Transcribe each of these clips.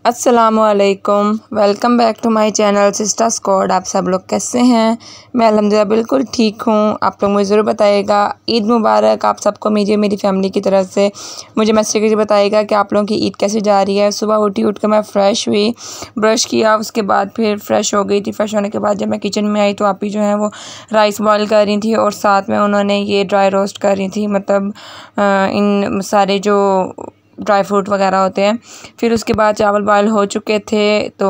अस्सलामुअलैकुम, welcome back to my channel sista squad. आप सब लोग कैसे हैं? मैं अल्हम्दुलिल्लाह बिल्कुल ठीक हूँ। आप लोग मुझे ज़रूर बताइएगा। ईद मुबारक आप सबको मेरी फैमिली की तरफ से। मुझे मैसेज करके बताइएगा कि आप लोगों की ईद कैसे जा रही है। सुबह उठ कर मैं फ़्रेश हुई, ब्रश किया, उसके बाद फिर फ़्रेश हो गई थी। फ़्रेश होने के बाद जब मैं किचन में आई तो आप ही जो है वो राइस बॉयल कर रही थी और साथ में उन्होंने ये ड्राई रोस्ट कर रही थी, मतलब इन सारे जो ड्राई फ्रूट वगैरह होते हैं। फिर उसके बाद चावल बॉयल हो चुके थे तो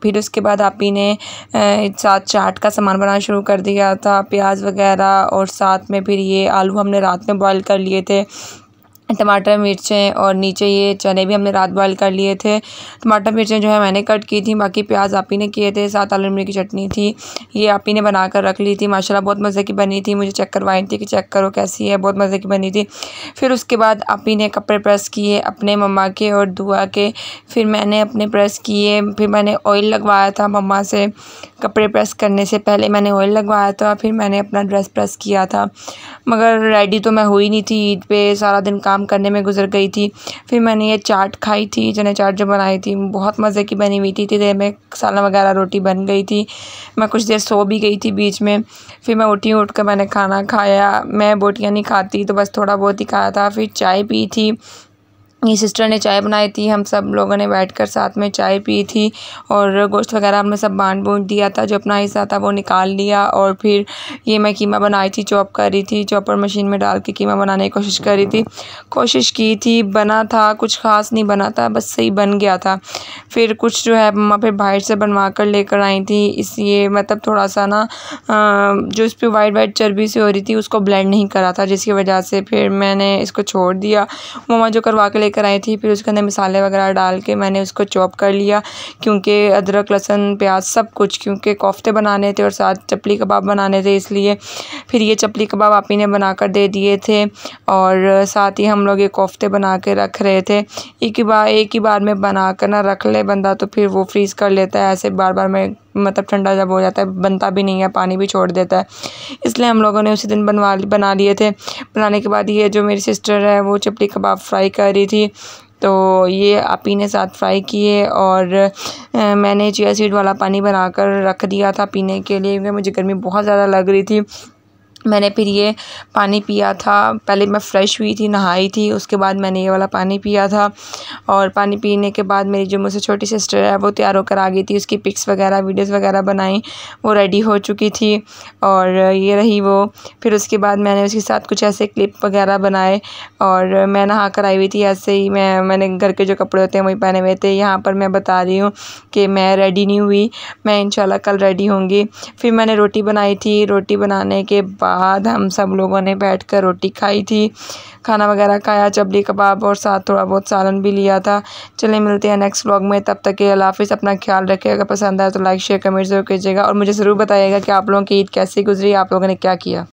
फिर उसके बाद आप ही ने साथ चाट का सामान बनाना शुरू कर दिया था, प्याज वगैरह, और साथ में फिर ये आलू हमने रात में बॉयल कर लिए थे, टमाटर मिर्चें, और नीचे ये चने भी हमने रात बॉयल कर लिए थे। टमाटर मिर्चें जो है मैंने कट की थी, बाकी प्याज आप ही ने किए थे। साथ आलू मिर्च की चटनी थी, ये आप ही ने बना कर रख ली थी। माशाल्लाह बहुत मज़े की बनी थी। मुझे चेक करवाई थी कि चेक करो कैसी है, बहुत मज़े की बनी थी। फिर उसके बाद आप ही ने कपड़े प्रेस किए अपने मम्मा के और दुआ के, फिर मैंने अपने प्रेस किए। फिर मैंने ऑयल लगवाया था मम्मा से, कपड़े प्रेस करने से पहले मैंने ऑयल लगवाया था, फिर मैंने अपना ड्रेस प्रेस किया था। मगर रेडी तो मैं हुई नहीं थी, ईद पे सारा दिन काम करने में गुजर गई थी। फिर मैंने ये चाट खाई थी, चने चाट जो बनाई थी, बहुत मज़े की बनी हुई थी। देर में सालन वगैरह रोटी बन गई थी। मैं कुछ देर सो भी गई थी बीच में। फिर मैं उठ कर मैंने खाना खाया। मैं बोटियाँ नहीं खाती तो बस थोड़ा बहुत ही खाया था। फिर चाय पी थी, ये सिस्टर ने चाय बनाई थी, हम सब लोगों ने बैठकर साथ में चाय पी थी। और गोश्त वगैरह हमने सब बांट बूँट दिया था, जो अपना हिस्सा था वो निकाल लिया। और फिर ये मैं कीमा बनाई थी, चॉप कर रही थी, चॉपर मशीन में डाल के कीमा बनाने की कोशिश की थी। बना था, कुछ ख़ास नहीं बना था, बस सही बन गया था। फिर कुछ जो है मम्मा फिर बाहर से बनवा कर लेकर आई थी, इसलिए मतलब थोड़ा सा ना जो इस पर वाइट चर्बी सी हो रही थी उसको ब्लेंड नहीं करा था, जिसकी वजह से फिर मैंने इसको छोड़ दिया। मम्मा जो करवा के लेकर आई थी, फिर उसके अंदर मसाले वगैरह डाल के मैंने उसको चॉप कर लिया, क्योंकि अदरक लहसुन प्याज सब कुछ, क्योंकि कोफ्ते बनाने थे और साथ चपली कबाब बनाने थे, इसलिए फिर ये चपली कबाब आप ही ने बना कर दे दिए थे। और साथ ही हम लोग ये कोफ्ते बना के रख रहे थे। एक ही बार में बना कर ना रख ले बंदा तो फिर वो फ्रीज़ कर लेता है, ऐसे बार बार में मतलब ठंडा जब हो जाता है बनता भी नहीं है, पानी भी छोड़ देता है। इसलिए हम लोगों ने उसी दिन बना लिए थे। बनाने के बाद ये जो मेरी सिस्टर है वो चपली कबाब फ्राई कर रही थी, तो ये आप ही ने साथ फ्राई किए। और मैंने चिया सीड वाला पानी बनाकर रख दिया था पीने के लिए, क्योंकि मुझे गर्मी बहुत ज़्यादा लग रही थी। मैंने फिर ये पानी पिया था। पहले मैं फ़्रेश हुई थी, नहाई थी, उसके बाद मैंने ये वाला पानी पिया था। और पानी पीने के बाद मेरी जो मुझसे छोटी सिस्टर है वो तैयार होकर आ गई थी, उसकी पिक्स वगैरह वीडियोस वगैरह बनाई, वो रेडी हो चुकी थी। और ये रही वो। फिर उसके बाद मैंने उसके साथ कुछ ऐसे क्लिप वगैरह बनाए। और मैं नहा कर आई हुई थी, ऐसे ही मैंने घर के जो कपड़े होते हैं वही पहने हुए थे। यहाँ पर मैं बता रही हूँ कि मैं रेडी नहीं हुई, मैं इंशाल्लाह कल रेडी होंगी। फिर मैंने रोटी बनाई थी, रोटी बनाने के बाद हम सब लोगों ने बैठकर रोटी खाई थी, खाना वगैरह खाया, चपली कबाब और साथ थोड़ा बहुत सालन भी लिया था। चलिए मिलते हैं नेक्स्ट व्लॉग में, तब तक के अल्लाह हाफ़िज़। अपना ख्याल रखिएगा, पसंद आए तो लाइक शेयर कमेंट ज़रूर कीजिएगा और मुझे ज़रूर बताइएगा कि आप लोगों की ईद कैसी गुजरी, आप लोगों ने क्या किया।